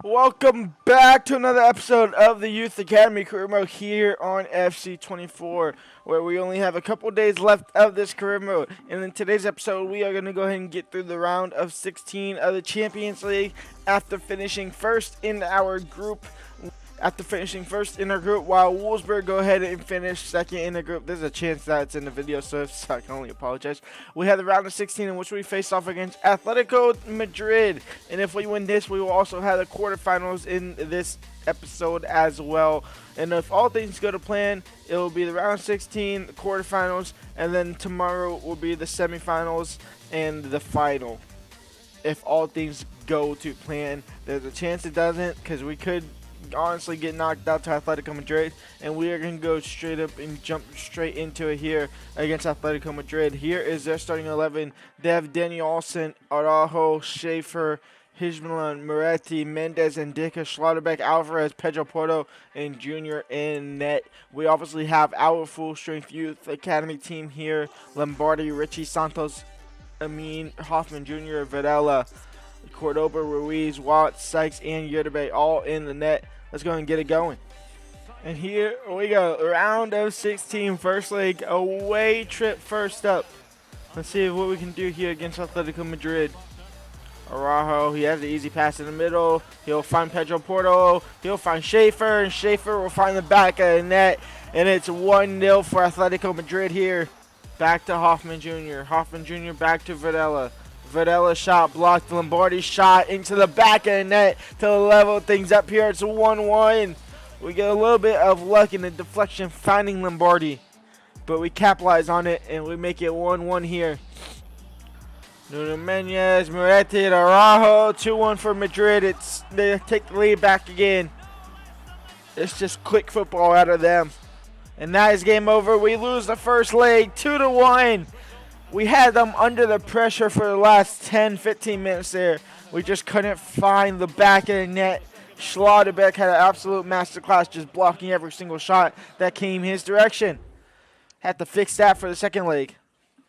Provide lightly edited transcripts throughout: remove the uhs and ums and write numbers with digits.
Welcome back to another episode of the Youth Academy Career Mode here on FC24, where we only have a couple days left of this career mode. And in today's episode, we are going to go ahead and get through the round of 16 of the Champions League after finishing first in our group. While Wolfsburg go ahead and finish second in the group. There's a chance that it's in the video, so I can only apologize. We have the round of 16 in which we face off against Atletico Madrid, and if we win this, we will also have the quarterfinals in this episode as well. And if all things go to plan, it will be the round of 16, the quarterfinals, and then tomorrow will be the semifinals and the final. If all things go to plan, there's a chance it doesn't, because we could honestly get knocked out to Atletico Madrid, and we are going to go straight up and jump straight into it here against Atletico Madrid. Here is their starting 11. They have Daniel Olsen, Araujo, Schaefer, Hijmelan, Moretti, Mendes, and Dika, Schlotterbeck, Alvarez, Pedro Porto, and Junior in net. We obviously have our full-strength youth academy team here: Lombardi, Richie, Santos, Amin, Hoffman Jr., Videla, Cordoba, Ruiz, Watts, Sykes, and Yurdabe all in the net. Let's go and get it going. And here we go. Round of 16, first leg, away trip first up. Let's see what we can do here against Atletico Madrid. Araujo, he has the easy pass in the middle. He'll find Pedro Porto. He'll find Schaefer, and Schaefer will find the back of the net. And it's 1-0 for Atletico Madrid here. Back to Hoffman Jr. Hoffman Jr. back to Videla. Videla shot blocked. Lombardi shot into the back of the net to level things up here. It's 1-1. We get a little bit of luck in the deflection finding Lombardi, but we capitalize on it and we make it 1-1 here. Nuno Menez, Moretti, Araujo, 2-1 for Madrid. They take the lead back again. It's just quick football out of them. And that is game over. We lose the first leg 2-1. We had them under the pressure for the last 10-15 minutes there. We just couldn't find the back of the net. Schlotterbeck had an absolute masterclass, just blocking every single shot that came his direction. Had to fix that for the second leg.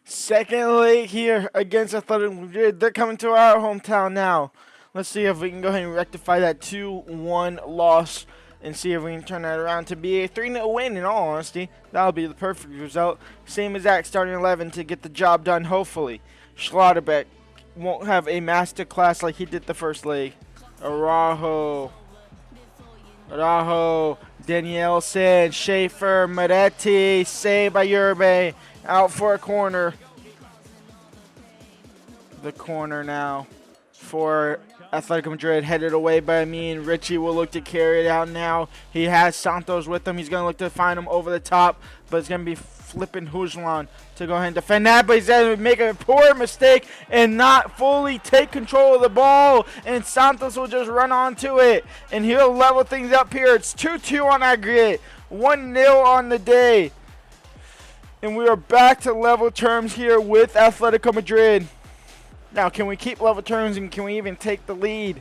Second leg here against Atletico Madrid. They're coming to our hometown now. Let's see if we can go ahead and rectify that 2-1 loss and see if we can turn that around to be a 3-0 win. In all honesty, that'll be the perfect result. Same exact starting 11 to get the job done, hopefully. Schlotterbeck won't have a master class like he did the first leg. Araujo, Danielson, Schaefer, Moretti, saved by Yurbe, out for a corner. The corner now for Atletico Madrid, headed away by Amin. Richie will look to carry it out now. He has Santos with him. He's going to look to find him over the top, but it's going to be flipping Hujlan to go ahead and defend that, but he's going to make a poor mistake and not fully take control of the ball, and Santos will just run onto it, and he'll level things up here. It's 2-2 on aggregate, 1-0 on the day, and we are back to level terms here with Atletico Madrid. Now, can we keep level terms and can we even take the lead?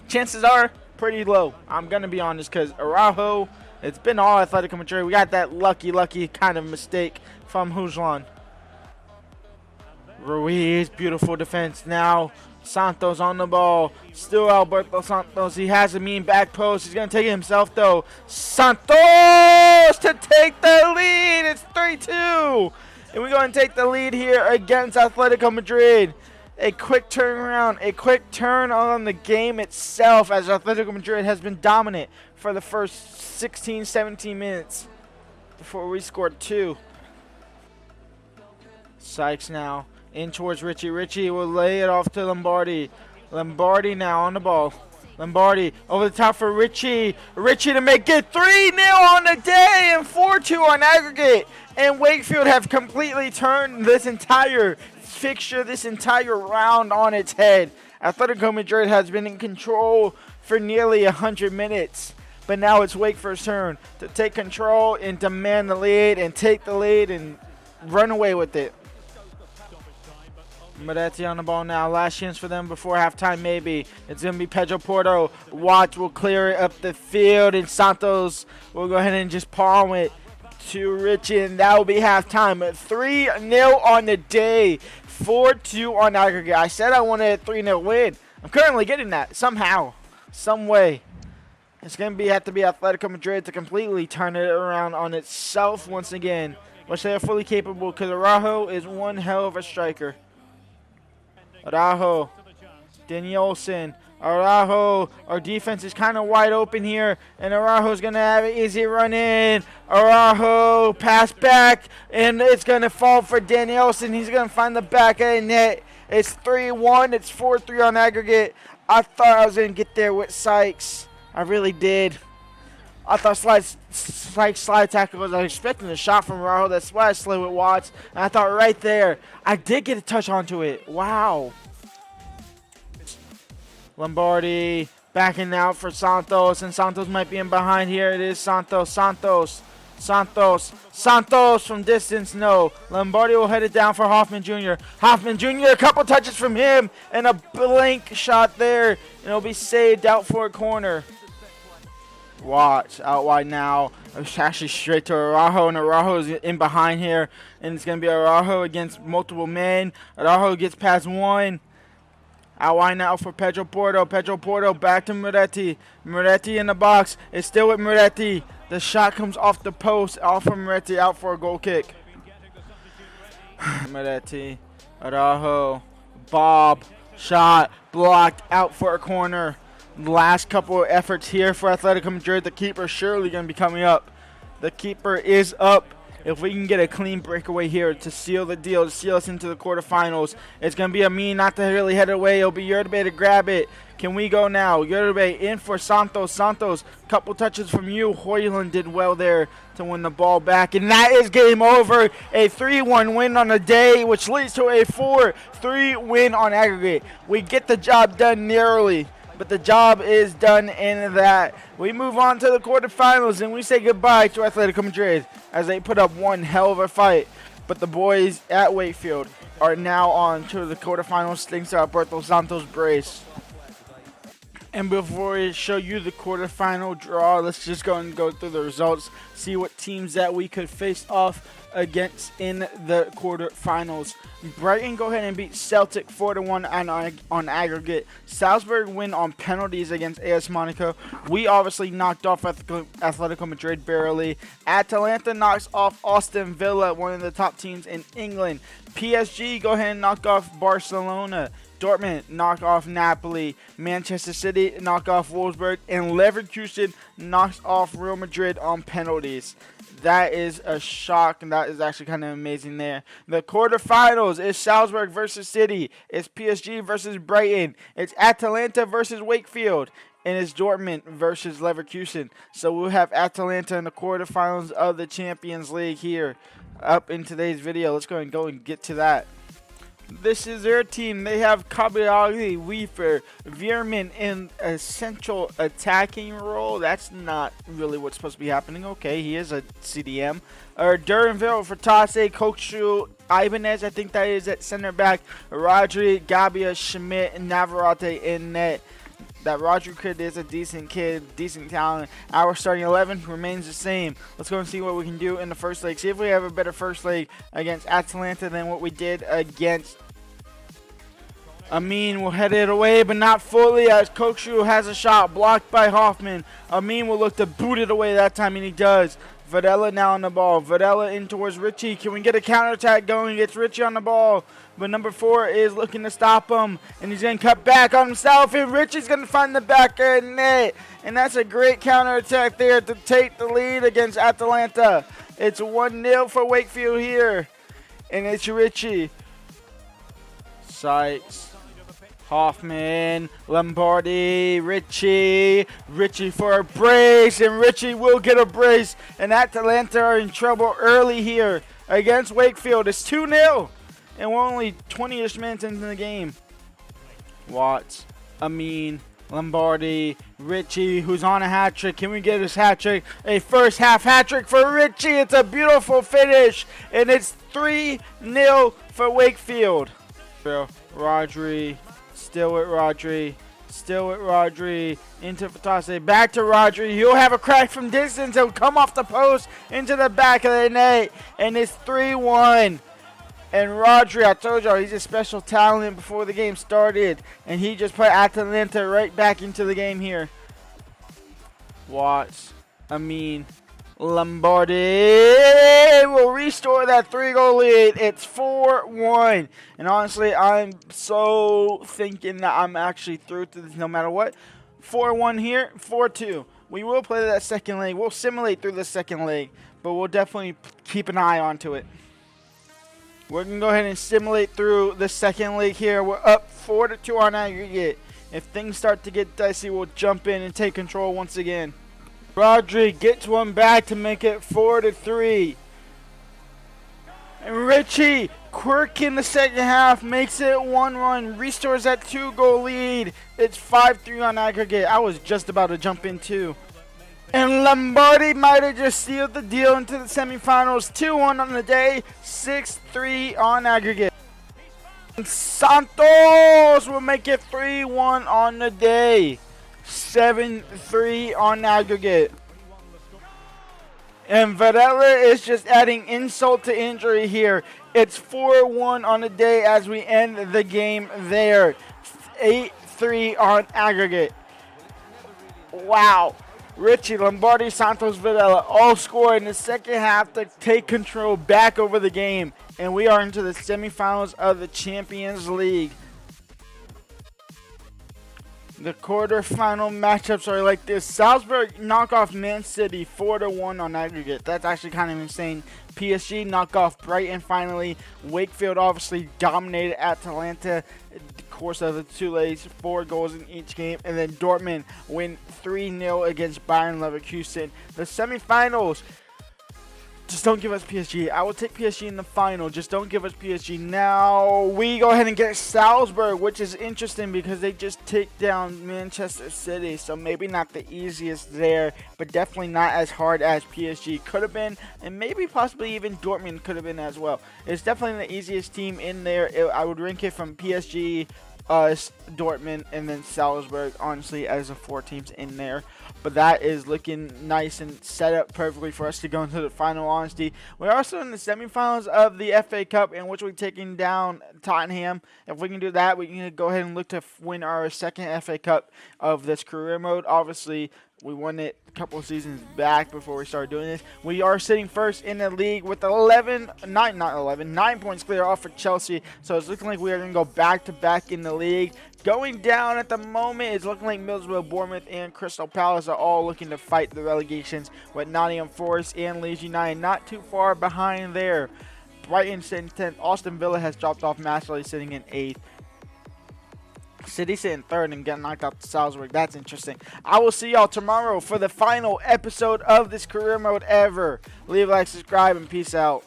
Chances are pretty low. I'm going to be honest, because Araujo, it's been all Atletico Madrid. We got that lucky kind of mistake from Hujlan. Ruiz, beautiful defense now. Santos on the ball. Still Alberto Santos. He has a mean back post. He's going to take it himself, though. Santos to take the lead. It's 3-2. And we go and take the lead here against Atletico Madrid. A quick turnaround, a quick turn on the game itself, as Atletico Madrid has been dominant for the first 16, 17 minutes before we scored 2. Sykes now in towards Richie. Richie will lay it off to Lombardi. Lombardi now on the ball. Lombardi over the top for Richie. Richie to make it 3-0 on the day and 4-2 on aggregate. And Wakefield have completely turned this entire fixture, this entire round on its head. Atletico Madrid has been in control for nearly 100 minutes. But now it's Wakefield's turn to take control and demand the lead and take the lead and run away with it. Moretti on the ball now. Last chance for them before halftime, maybe. It's going to be Pedro Porto. Watts will clear it up the field, and Santos will go ahead and just palm it to Richie, and that will be halftime. 3-0 on the day, 4-2 on aggregate. I said I wanted a 3-0 win. I'm currently getting that somehow, some way. It's going to have to be Atletico Madrid to completely turn it around on itself once again, which they are fully capable because Araujo is one hell of a striker. Araujo, Danielson, Araujo. Our defense is kind of wide open here, and Araujo's going to have an easy run in. Araujo, pass back, and it's going to fall for Danielson. He's going to find the back of the net. It's 3-1. It's 4-3 on aggregate. I thought I was going to get there with Sykes. I really did. I thought slide tackle was. I was expecting a shot from Araujo. That's why I slid with Watts. And I thought right there, I did get a touch onto it. Wow. Lombardi backing out for Santos, and Santos might be in behind here. It is Santos from distance, no. Lombardi will head it down for Hoffman Jr. Hoffman Jr., a couple touches from him, and a blank shot there, and it'll be saved out for a corner. Watch, out wide now. It's actually straight to Araujo, and Araujo is in behind here, and it's going to be Araujo against multiple men. Araujo gets past one. Out wide now for Pedro Porto. Pedro Porto back to Moretti. Moretti in the box. It's still with Moretti. The shot comes off the post. Off from Moretti. Out for a goal kick. Moretti. Araujo. Bob. Shot. Blocked. Out for a corner. Last couple of efforts here for Atletico Madrid. The keeper surely going to be coming up. The keeper is up. If we can get a clean breakaway here to seal the deal, to seal us into the quarterfinals, it's going to be Amin not to really head away. It'll be Yurbe to grab it. Can we go now? Yurbe in for Santos. Santos, couple touches from you. Hoyland did well there to win the ball back. And that is game over. A 3-1 win on the day, which leads to a 4-3 win on aggregate. We get the job done narrowly, but the job is done in that. We move on to the quarterfinals, and we say goodbye to Atletico Madrid as they put up one hell of a fight. But the boys at Wakefield are now on to the quarterfinals thanks to Alberto Santos' brace. And before we show you the quarterfinal draw, let's just go and go through the results, see what teams that we could face off against in the quarterfinals. Brighton go ahead and beat Celtic 4-1 on aggregate. Salzburg win on penalties against AS Monaco. We obviously knocked off Atletico Madrid barely. Atalanta knocks off Aston Villa, one of the top teams in England. PSG go ahead and knock off Barcelona. Dortmund knock off Napoli. Manchester City knock off Wolfsburg. And Leverkusen knocks off Real Madrid on penalties. That is a shock, and that is actually kind of amazing there. The quarterfinals is Salzburg versus City. It's PSG versus Brighton. It's Atalanta versus Wakefield. And it's Dortmund versus Leverkusen. So we'll have Atalanta in the quarterfinals of the Champions League here up in today's video. Let's go and get to that. This is their team. They have Kabiali, Weaver, Veerman in a central attacking role. That's not really what's supposed to be happening. Okay, he is a CDM. Duranville, Vertase, Kokshu, Ibanez, I think that is at center back. Rodri, Gabia, Schmidt, and Navarrete in net. That Rodri kid is a decent kid, decent talent. Our starting 11 remains the same. Let's go and see what we can do in the first leg. See if we have a better first leg against Atalanta than what we did against Amin. Will head it away, but not fully, as Kokshu has a shot blocked by Hoffman. Amin will look to boot it away that time, and he does. Varela now on the ball. Varela in towards Richie. Can we get a counterattack going? Gets Richie on the ball. But number 4 is looking to stop him. And he's going to cut back on himself. And Richie's going to find the back of the net. And that's a great counterattack there to take the lead against Atalanta. It's 1-0 for Wakefield here. And it's Richie. Sykes. Hoffman, Lombardi, Richie for a brace, and Richie will get a brace, and Atalanta are in trouble early here against Wakefield. It's 2-0, and we're only 20-ish minutes into the game. Watts, Amin, Lombardi, Richie, who's on a hat-trick. Can we get his hat-trick? A first half hat-trick for Richie. It's a beautiful finish, and it's 3-0 for Wakefield. Rodri. Still with Rodri, into Fatase, back to Rodri. He'll have a crack from distance. He'll come off the post into the back of the net, and it's 3-1. And Rodri, I told y'all, he's a special talent before the game started. And he just put Atalanta right back into the game here. Watts, Lombardi will restore that 3-goal lead. It's 4-1. And honestly, I'm so thinking that I'm actually through to this no matter what. 4-1 here, 4-2. We will play that second leg. We'll simulate through the second leg, but we'll definitely keep an eye onto it. We're going to go ahead and simulate through the second leg here. We're up 4-2 on aggregate. If things start to get dicey, we'll jump in and take control once again. Rodri gets one back to make it 4-3. And Richie, quirk in the second half, makes it 1-1, restores that 2-goal lead. It's 5-3 on aggregate. I was just about to jump in too. And Lombardi might have just sealed the deal into the semifinals. 2-1 on the day, 6-3 on aggregate. And Santos will make it 3-1 on the day. 7-3 on aggregate. And Varela is just adding insult to injury here. It's 4-1 on the day as we end the game there. 8-3 on aggregate. Wow. Richie, Lombardi, Santos, Varela all score in the second half to take control back over the game. And we are into the semifinals of the Champions League. The quarterfinal matchups are like this. Salzburg knock off Man City 4-1 on aggregate. That's actually kind of insane. PSG knock off Brighton finally. Wakefield obviously dominated Atalanta in the course of the 2 legs. 4 goals in each game. And then Dortmund win 3-0 against Bayern Leverkusen. The semifinals. Just don't give us PSG. I will take PSG in the final. Just don't give us PSG. Now we go ahead and get Salzburg, which is interesting because they just take down Manchester City. So maybe not the easiest there, but definitely not as hard as PSG could have been. And maybe possibly even Dortmund could have been as well. It's definitely the easiest team in there. I would rank it from PSG, us, Dortmund, and then Salzburg, honestly, as the 4 teams in there. But that is looking nice and set up perfectly for us to go into the final, honestly. We're also in the semifinals of the FA Cup, in which we're taking down Tottenham. If we can do that, we can go ahead and look to win our second FA Cup of this career mode. Obviously, we won it a couple of seasons back before we started doing this. We are sitting first in the league with 9 points clear off for Chelsea. So it's looking like we are going to go back-to-back in the league. Going down at the moment, it's looking like Middlesbrough, Bournemouth, and Crystal Palace are all looking to fight the relegations, with Nottingham Forest and Leeds United not too far behind there. Brighton sitting 10th. Aston Villa has dropped off massively, sitting in 8th. City sitting 3rd and getting knocked out to Salzburg. That's interesting. I will see y'all tomorrow for the final episode of this career mode ever. Leave a like, subscribe, and peace out.